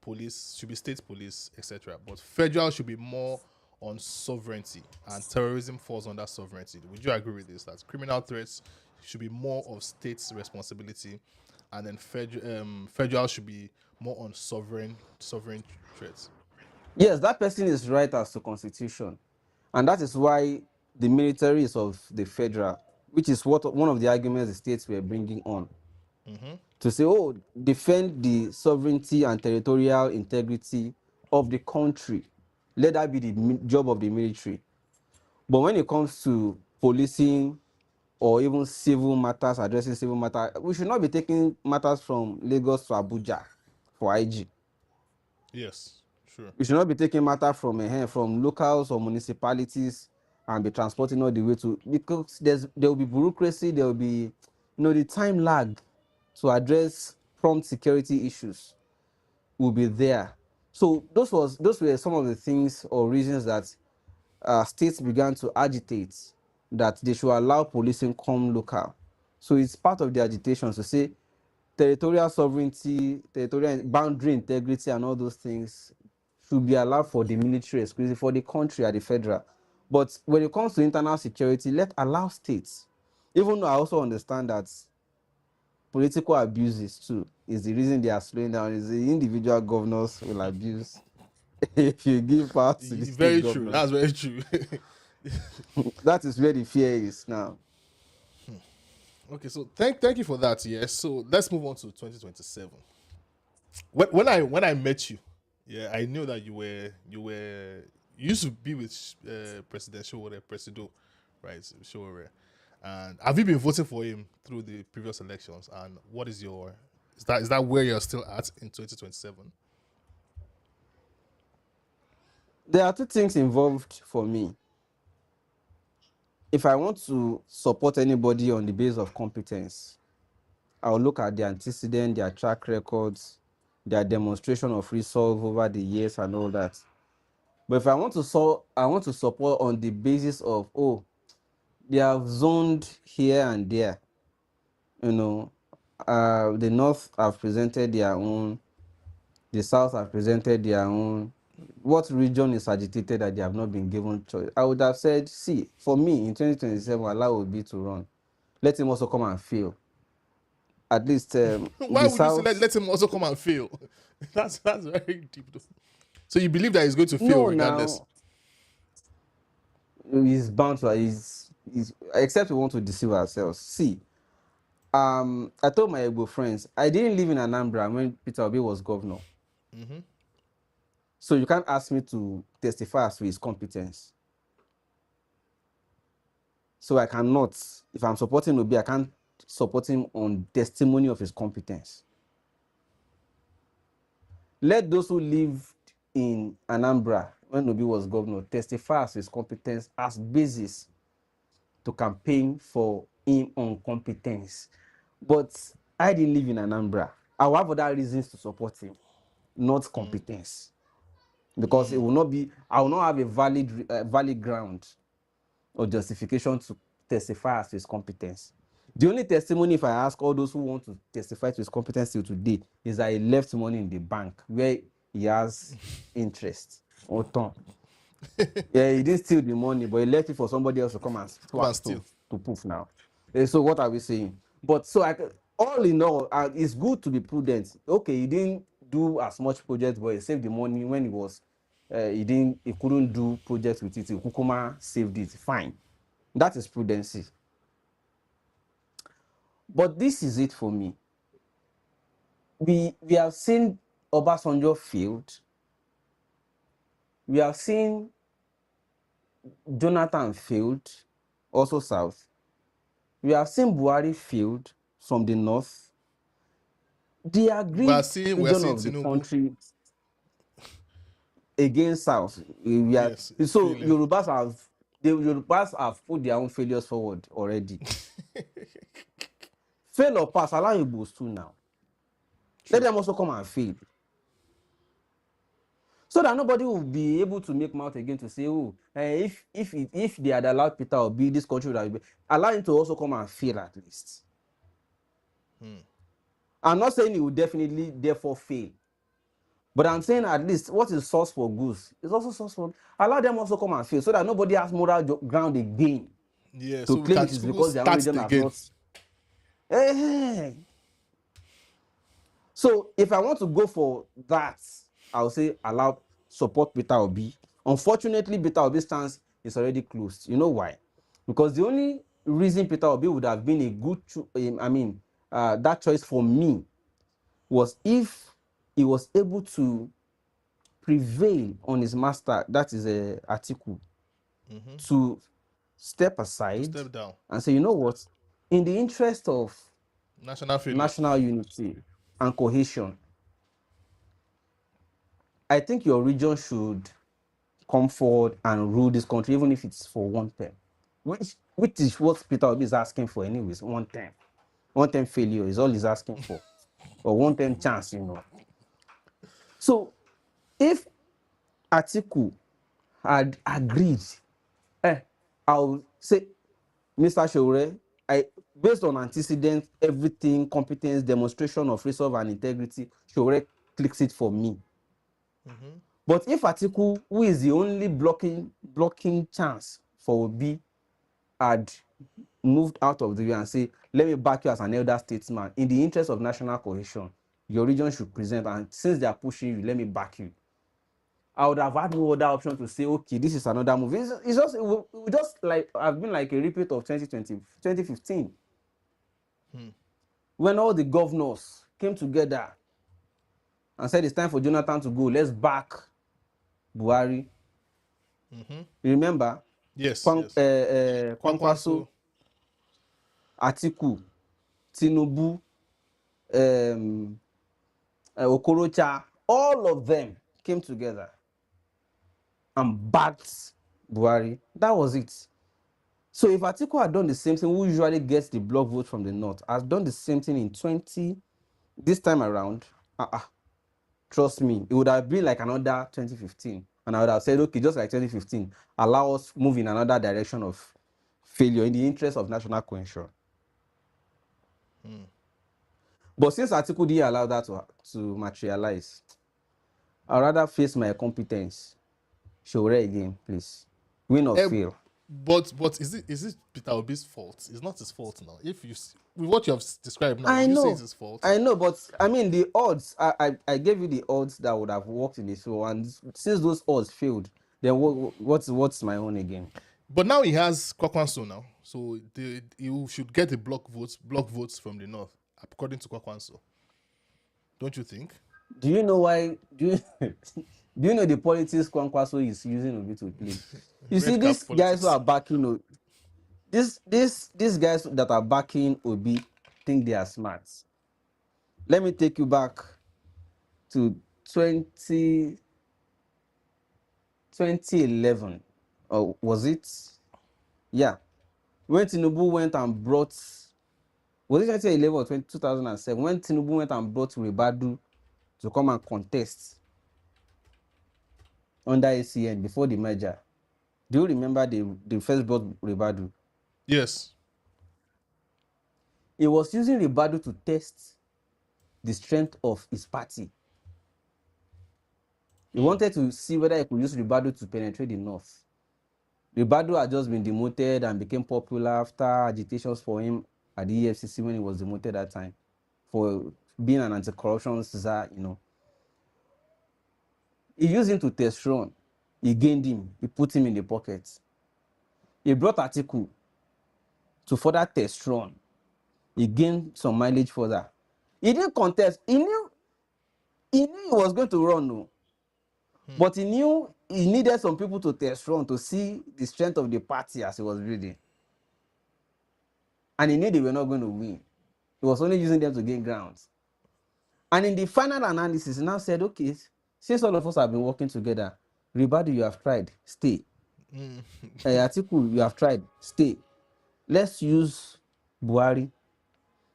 S1: state police, etc. But federal should be more on sovereignty, and terrorism falls under sovereignty. Would you agree with this? That criminal threats should be more of states' responsibility, and then federal should be more on sovereign threats.
S2: Yes, that person is right as to constitution, and that is why the military is of the federal, which is what one of the arguments the states were bringing on, to say, oh, defend the sovereignty and territorial integrity of the country. Let that be the job of the military. But when it comes to policing or even civil matters, addressing civil matters, we should not be taking matters from Lagos to Abuja for IG.
S1: Yes, sure.
S2: We should not be taking matter from locals or municipalities and be transporting all the way to, because there will be bureaucracy, there will be the time lag to address prompt security issues will be there. So those were some of the things or reasons that states began to agitate that they should allow policing come local. So it's part of the agitation to say territorial sovereignty, territorial boundary integrity, and all those things should be allowed for the military exclusive for the country at the federal. But when it comes to internal security, allow states. Even though I also understand that political abuses too is the reason they are slowing down. Is the individual governors will abuse if you give power to the state
S1: Very true.
S2: governors.
S1: That's very true.
S2: That is where the fear is now.
S1: Okay, so thank you for that. Yes, so let's move on to 2027. When I met you, yeah, I knew that you used to be with presidential, whatever, presido, right? Sure. And have you been voting for him through the previous elections? And what is your is that where you're still at in 2027?
S2: There are two things involved for me. If I want to support anybody on the basis of competence, I'll look at their antecedent, their track records, their demonstration of resolve over the years and all that. But if I want to support on the basis of, oh, they have zoned here and there, you know, the North have presented their own, the South have presented their own. What region is agitated that they have not been given choice? I would have said, see, for me in 2027, Allah will be to run. Let him also come and fail. At least
S1: Why
S2: the
S1: would you say
S2: South.
S1: let him also come and fail? That's very deep. So you believe that he's going to fail
S2: No,
S1: regardless?
S2: now he's bound to. Except we want to deceive ourselves. See, I told my Igbo friends I didn't live in Anambra when Peter Obi was governor.
S1: Mm-hmm.
S2: So you can't ask me to testify as to his competence. So I cannot, if I'm supporting Obi, I can't support him on testimony of his competence. Let those who lived in Anambra when Obi was governor testify as to his competence as basis to campaign for him on competence. But I didn't live in Anambra. I will have other reasons to support him, not competence. Because it will not be, I will not have a valid ground or justification to testify as to his competence. The only testimony, if I ask all those who want to testify to his competence till today, is that he left money in the bank where he has interest or ton. Yeah, he didn't steal the money, but he left it for somebody else to come and
S1: Steal.
S2: to poof now. So what are we saying? But so all in all, it's good to be prudent. Okay, he didn't do as much project, but he saved the money when he was. He couldn't do projects with it. Kukuma saved it. Fine, that is prudency. But this is it for me. We have seen Obasanjo failed. We have seen Jonathan failed, also South. We have seen Buhari failed from the North. The agreed region of the country against South.
S1: Yes,
S2: so
S1: failing.
S2: Yorubas have put their own failures forward already. Fail or pass, allow Igbos too now. Let them also come and fail. So that nobody will be able to make mouth again to say, oh, if they had allowed Peter Obi, this country would have been. Allow him to also come and fail at least. I'm not saying he will definitely therefore fail. But I'm saying at least what is source for goose is also source for. Allow them also come and fail so that nobody has moral ground again.
S1: Yeah,
S2: to
S1: so
S2: claim it is because their own region has not. Hey. So if I want to go for that, I'll say allow support Peter Obi. Unfortunately, Peter Obi's stance is already closed. You know why? Because the only reason Peter Obi would have been a good, that choice for me was if he was able to prevail on his master, that is Atiku, to step aside,
S1: step down,
S2: and say, you know what, in the interest of
S1: national
S2: unity and cohesion, I think your region should come forward and rule this country, even if it's for one term, which is what Peter Obi is asking for anyways. One term failure is all he's asking for, or one term chance, So if Atiku had agreed, I'll say, Mr. Shore, based on antecedents, everything, competence, demonstration of resolve and integrity, Shore clicks it for me. But if Atiku, who is the only blocking chance for Obi, had moved out of the way and say, let me back you as an elder statesman, in the interest of national cohesion, your region should present, and since they are pushing you, let me back you. I would have had no other option to say, okay, this is another move. It's just like I've been like a repeat of 2015. When all the governors came together and said it's time for Jonathan to go, let's back Buhari. Remember?
S1: Yes, yes.
S2: Kwankwaso,
S1: Kwankwaso.
S2: Atiku, Tinubu, um, Okorocha, all of them came together and backed Buhari. That was it. So if Atiku had done the same thing, who usually gets the block vote from the north, has done the same thing in 20, this time around, trust me, it would have been like another 2015. And I would have said, okay, just like 2015, allow us move in another direction of failure in the interest of national cohesion. But since Atiku didn't allow that to materialize, I'd rather face my competence. Shore again, please. Win or fail.
S1: But is it Peter Obi's fault? It's not his fault now. If you with what you have described now,
S2: I
S1: you say
S2: know.
S1: it's his fault.
S2: I know, but I mean the odds. I gave you the odds that would have worked in this show, and since those odds failed, then what's my own again?
S1: But now he has Kwakwanso now, so he should get the block votes from the north, according to Kwakwanso. Don't you think?
S2: Do you know why? Do you know the politics Kwankwaso is using Obi to play? You see, these guys who are backing these guys that are backing Obi think they are smart. Let me take you back to 2011, or was it? Yeah, when Tinubu went and brought, was it 2011 or 2007? When Tinubu went and brought Ribadu to come and contest under ACN before the merger. Do you remember the first brought Ribadu?
S1: Yes.
S2: He was using Ribadu to test the strength of his party. He wanted to see whether he could use Ribadu to penetrate the north. Ribadu had just been demoted and became popular after agitations for him at the EFCC when he was demoted that time for being an anti-corruption czar, you know. He used him to test run. He gained him. He put him in the pocket. He brought Atiku to further test run. He gained some mileage further. He didn't contest. He knew he was going to run, no. But he knew he needed some people to test run to see the strength of the party as he was building. And he knew they were not going to win. He was only using them to gain grounds. And in the final analysis, he now said, okay, since all of us have been working together, Ribadu, you have tried, stay. Atiku, you have tried, stay. Let's use Buhari.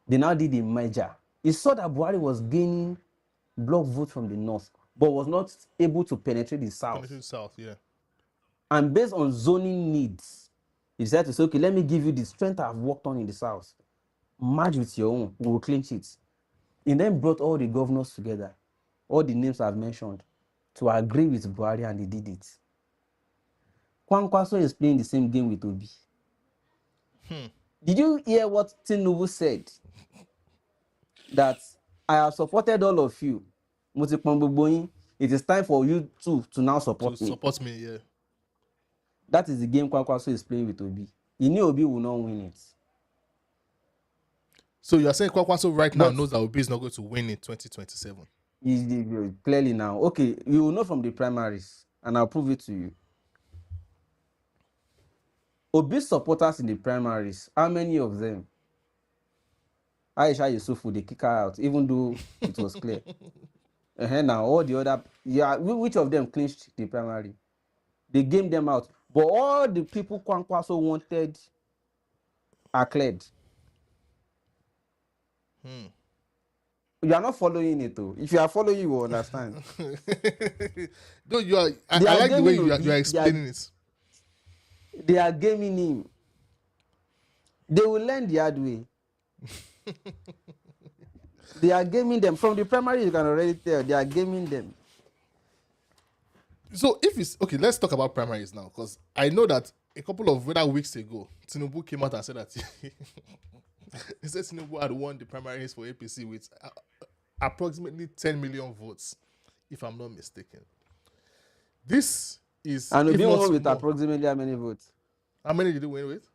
S2: They now did a merger. He saw that Buhari was gaining block vote from the north, but was not able to penetrate the south.
S1: Penetrate the south, yeah.
S2: And based on zoning needs, he said to say, okay, let me give you the strength I've worked on in the south. Merge with your own, we will clinch it. He then brought all the governors together, all the names I've mentioned, to agree with Buhari, and he did it. Kwankwaso is playing the same game with Obi. Did you hear what Tinubu said? That I have supported all of you. It is time for you to now support me.
S1: Support me, yeah.
S2: That is the game Kwankwaso is playing with Obi. He knew Obi will not win it.
S1: So you are saying Kwakwanso right now knows that Obi is not going to win in 2027?
S2: Clearly now. Okay, you will know from the primaries, and I'll prove it to you. Obi's supporters in the primaries, how many of them? Aisha Yusufu, they kick her out, even though it was clear. Now, all the other, which of them clinched the primary? They gamed them out. But all the people Kwankwaso wanted are cleared. You are not following it, though. If you are following, you will understand.
S1: No, you are. I like the way you are explaining it.
S2: They are gaming him. They will learn the hard way. They are gaming them. From the primary, you can already tell. They are gaming them.
S1: So if it's okay, let's talk about primaries now, because I know that a couple of weeks ago, Tinubu came out and said that he said Tinubu had won the primaries for APC with approximately 10 million votes, if I'm not mistaken. This is...
S2: And Obi won with approximately how many votes?
S1: How many did he win with?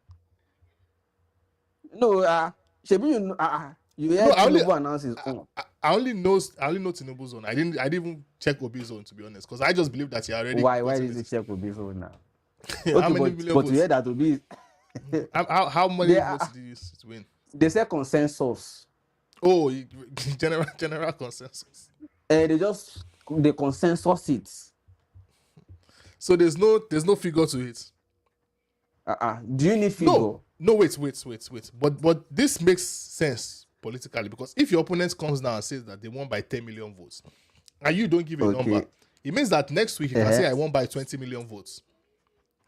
S2: No, Shebi, you heard Tinubu announce his own.
S1: I only know Tinubu's own. I didn't even check Obi's own, to be honest, because I just believe that he already...
S2: Why did you check Obi's own now?
S1: How
S2: Okay,
S1: many million
S2: but to
S1: votes?
S2: hear that to be,
S1: How many
S2: they
S1: votes
S2: are,
S1: did you use to win?
S2: they say consensus,
S1: Oh, general consensus.
S2: and they consensus it.
S1: So there's no figure to it.
S2: Do you need
S1: No,
S2: figure?
S1: no, wait. But this makes sense politically, because if your opponent comes down and says that they won by 10 million votes, and you don't give a number,
S2: Okay.
S1: it means that next week you can
S2: Uh-huh.
S1: say I won by 20 million votes.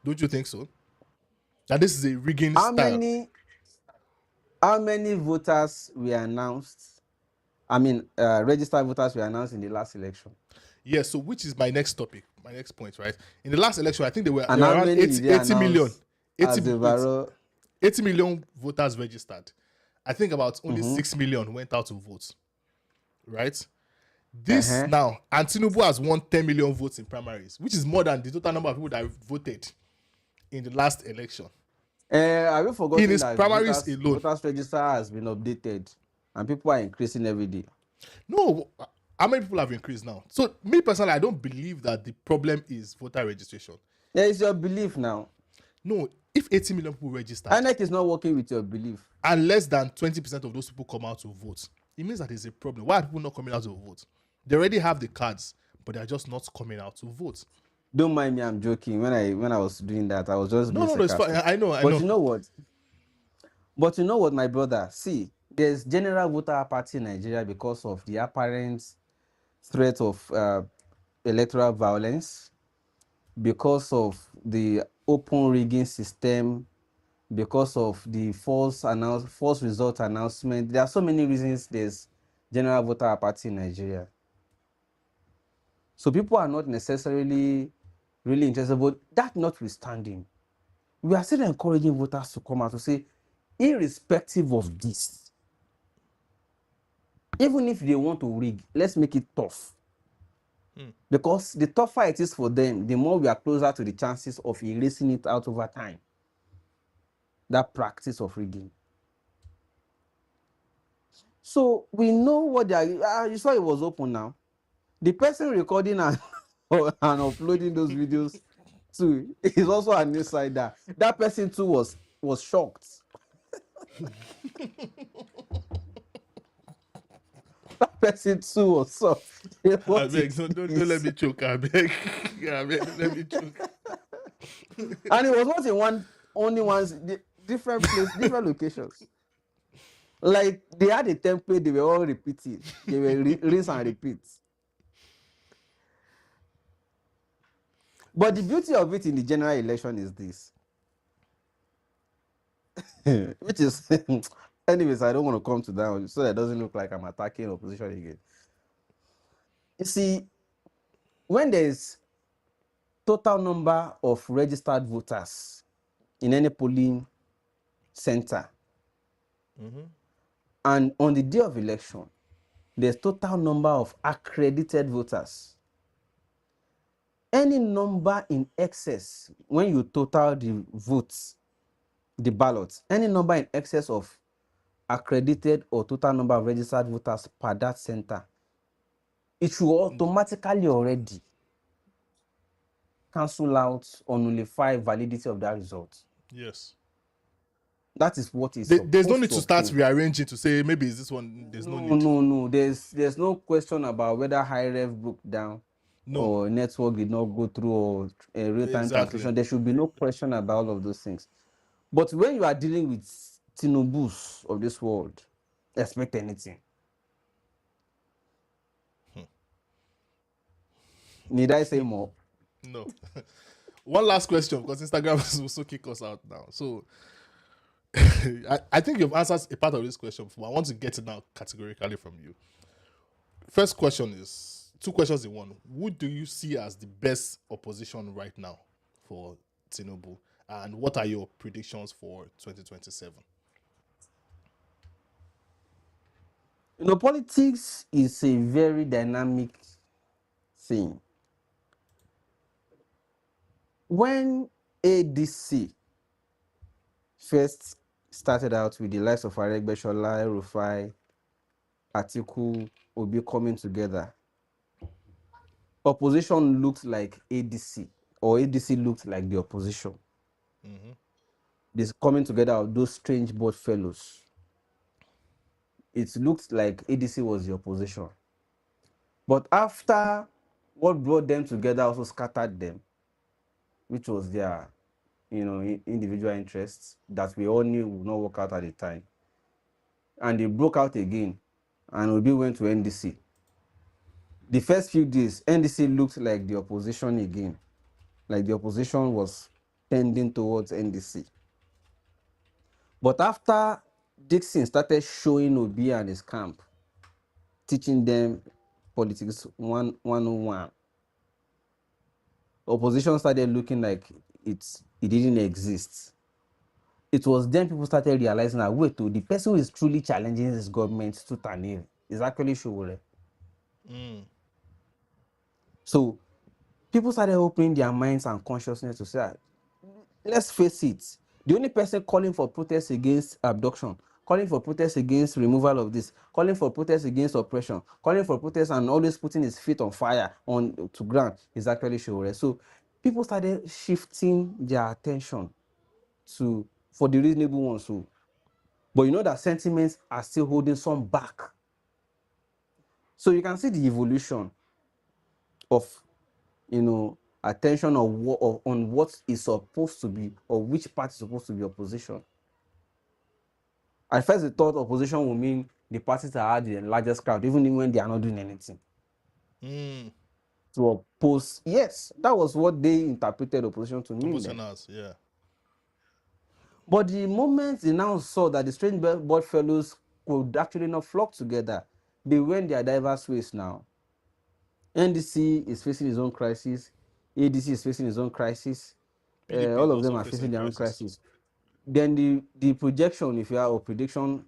S1: Don't you think so? That this is a rigging
S2: How
S1: style.
S2: many voters were announced? I mean, registered voters were announced in the last election.
S1: Yeah, so which is my next topic, my next point, right? In the last election, I think
S2: And
S1: there were
S2: how
S1: around
S2: many did they
S1: 80 million.
S2: announce as the
S1: Wait,
S2: overall?
S1: 80 million voters registered. I think about only 6 million went out to vote, right? This now, and Tinubu has won 10 million votes in primaries, which is more than the total number of people that voted in the last election.
S2: Have you forgotten
S1: In his
S2: that
S1: primaries alone.
S2: voters register has been updated and people are increasing every day?
S1: No, how many people have increased now? So me personally, I don't believe that the problem is voter registration.
S2: Yeah, it's your belief now.
S1: No, if 80 million people registered,
S2: INEC is not working with your belief.
S1: and less than 20% of those people come out to vote, it means that there's a problem. Why are people not coming out to vote? They already have the cards, but they're just not coming out to vote.
S2: Don't mind me, I'm joking. When I was doing that, I was just being
S1: No, it's fine.
S2: sarcastic.
S1: I know.
S2: But you know what? My brother? See, there's general voter apathy in Nigeria because of the apparent threat of electoral violence, because of the open rigging system, because of the false result announcement. There are so many reasons there's general voter apathy in Nigeria. So people are not necessarily really interested, but that notwithstanding, we are still encouraging voters to come out to say, irrespective of this, even if they want to rig, let's make it tough. Because the tougher it is for them, the more we are closer to the chances of erasing it out over time. That practice of rigging. So we know what they are. You saw it was open now. The person recording and uploading those videos too is also an insider. That person too was shocked. That person too was so.
S1: I beg, don't let me choke. I beg. Don't let me choke.
S2: And it was not in only ones, different places, different locations. Like they had a template, they were all repeating. They were rinse and repeat. But the beauty of it in the general election is this. Which is, anyways, I don't want to come to that so that it doesn't look like I'm attacking opposition again. You see, when there's total number of registered voters in any polling center, and on the day of election, there's total number of accredited voters. Any number in excess, when you total the votes, the ballots, any number in excess of accredited or total number of registered voters per that center, it should automatically already cancel out or nullify validity of that result.
S1: Yes.
S2: That is what is
S1: There's no need to start
S2: obtain.
S1: rearranging to say maybe is this one. There's no need.
S2: No. There's no question about whether high rev broke down or network did not go through or real-time transmission. There should be no question about all of those things. But when you are dealing with Tinubus of this world, expect anything. Need I say more?
S1: No. One last question, because Instagram will also kick us out now. So I think you've answered a part of this question before. I want to get it now categorically from you. First question is 2 questions in one. Who do you see as the best opposition right now for Tinubu? And what are your predictions for 2027?
S2: Politics is a very dynamic thing. When ADC first started out with the likes of Aregbesola, Rufai, Atiku, Obi coming together, opposition looked like ADC or ADC looked like the opposition.
S1: Mm-hmm.
S2: This coming together of those strange board fellows. It looked like ADC was the opposition. But after what brought them together also scattered them, which was their, individual interests that we all knew would not work out at the time. And they broke out again, and Obi went to NDC. The first few days, NDC looked like the opposition again, like the opposition was tending towards NDC. But after Dixon started showing Obi and his camp, teaching them politics 101, opposition started looking like it didn't exist. It was then people started realizing that, wait, the person who is truly challenging this government to Tanir is actually Showore. So people started opening their minds and consciousness to say, let's face it, the only person calling for protests against abduction, calling for protests against removal of this, calling for protests against oppression, calling for protests and always putting his feet on fire to ground is actually Showore. So people started shifting their attention for the reasonable ones. But you know that sentiments are still holding some back. So you can see the evolution of, attention on what is supposed to be, or which part is supposed to be opposition. At first, they thought opposition would mean the parties that had the largest crowd, even when they are not doing anything. To oppose, yes, that was what they interpreted opposition to mean.
S1: Yeah.
S2: But the moment they now saw that the strange board fellows could actually not flock together, they went their diverse ways now. NDC is facing its own crisis. ADC is facing its own crisis. All of them are facing their own crisis. Then the projection, if you have a prediction,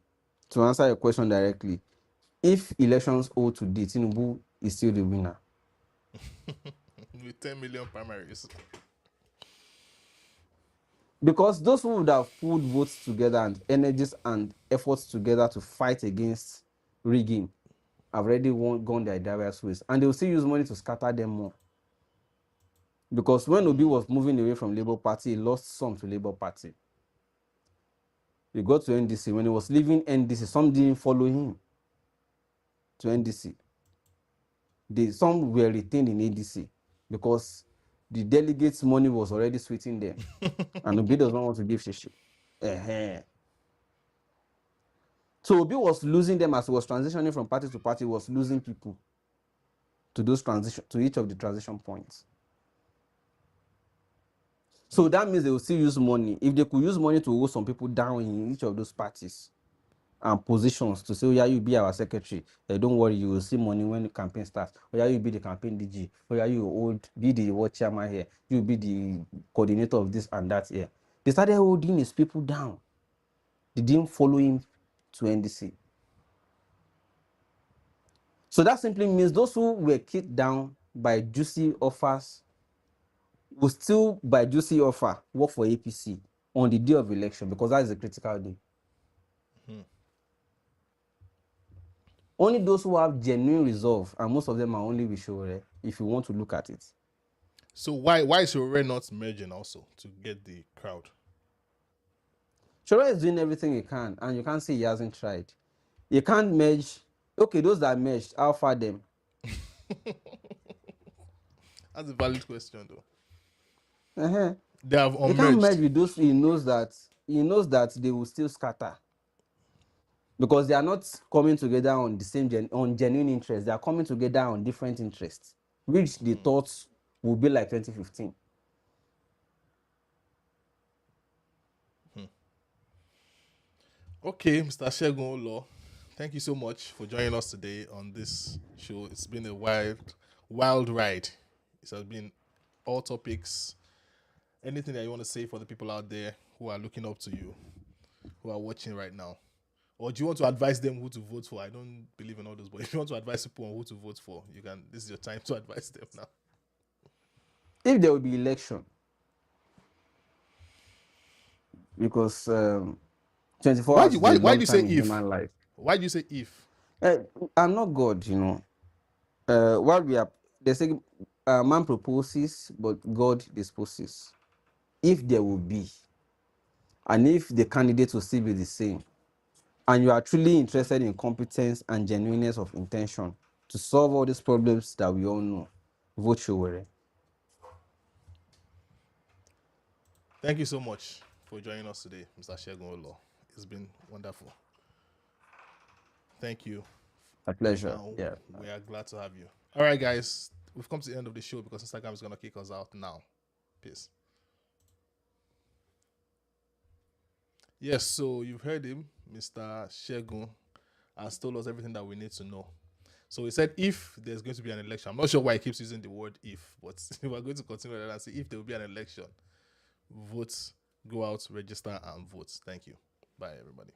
S2: to answer your question directly, if elections hold today, Tinubu is still the winner.
S1: With 10 million primaries.
S2: Because those who would have pulled votes together and energies and efforts together to fight against rigging have already gone their diverse ways. And they will still use money to scatter them more. Because when Obi was moving away from Labour Party, he lost some to Labour Party. He got to NDC. When he was leaving NDC, some didn't follow him to NDC. Some were retained in ADC because the delegates' money was already sweeting them. And Obi does not want to give shishi. So Obi was losing them as he was transitioning from party to party, was losing people to each of the transition points. So that means they will still use money. If they could use money to hold some people down in each of those parties and positions to say, oh yeah, you be our secretary. Don't worry, you will see money when the campaign starts. Oh yeah, you be the campaign DG. Oh yeah, you be the ward chairman here. You be the coordinator of this and that here. They started holding his people down. They didn't follow him to NDC. So that simply means those who were kicked down by juicy offers will still, by juicy offer, work for APC on the day of election, because that is a critical day. Only those who have genuine resolve, and most of them are only with Showore, if you want to look at it.
S1: So why is Showore not merging also to get the crowd?
S2: Showore is doing everything he can, and you can't say he hasn't tried. You can't merge. Okay, those that merged, how far them?
S1: That's a valid question, though.
S2: They have unmerged. He can't merge with those he knows that they will still scatter. Because they are not coming together on the same on genuine interests. They are coming together on different interests, which they thought would be like 2015.
S1: Okay, Mr. Segun O'Law, thank you so much for joining us today on this show. It's been a wild ride. It has been all topics. Anything that you want to say for the people out there who are looking up to you, who are watching right now? Or do you want to advise them who to vote for? I don't believe in all those, but if you want to advise people on who to vote for, you can. This is your time to advise them now.
S2: If there will be election, because 24 hours.
S1: Why do you say if? Why do you say if?
S2: I'm not God, while we are, they say Man proposes, but God disposes. If there will be, and if the candidate will still be the same, and you are truly interested in competence and genuineness of intention to solve all these problems that we all know, vote Showore.
S1: Thank you so much for joining us today, Mr. Segun O'Law. It's been wonderful. Thank you.
S2: A pleasure.
S1: And
S2: Yeah.
S1: we are glad to have you. All right, guys. We've come to the end of the show because Instagram is going to kick us out now. Peace. Yes, so you've heard him. Mr. Segun has told us everything that we need to know. So he said if there's going to be an election, I'm not sure why he keeps using the word if, but we're going to continue with that and see if there will be an election. Vote, go out, register, and vote. Thank you. Bye, everybody.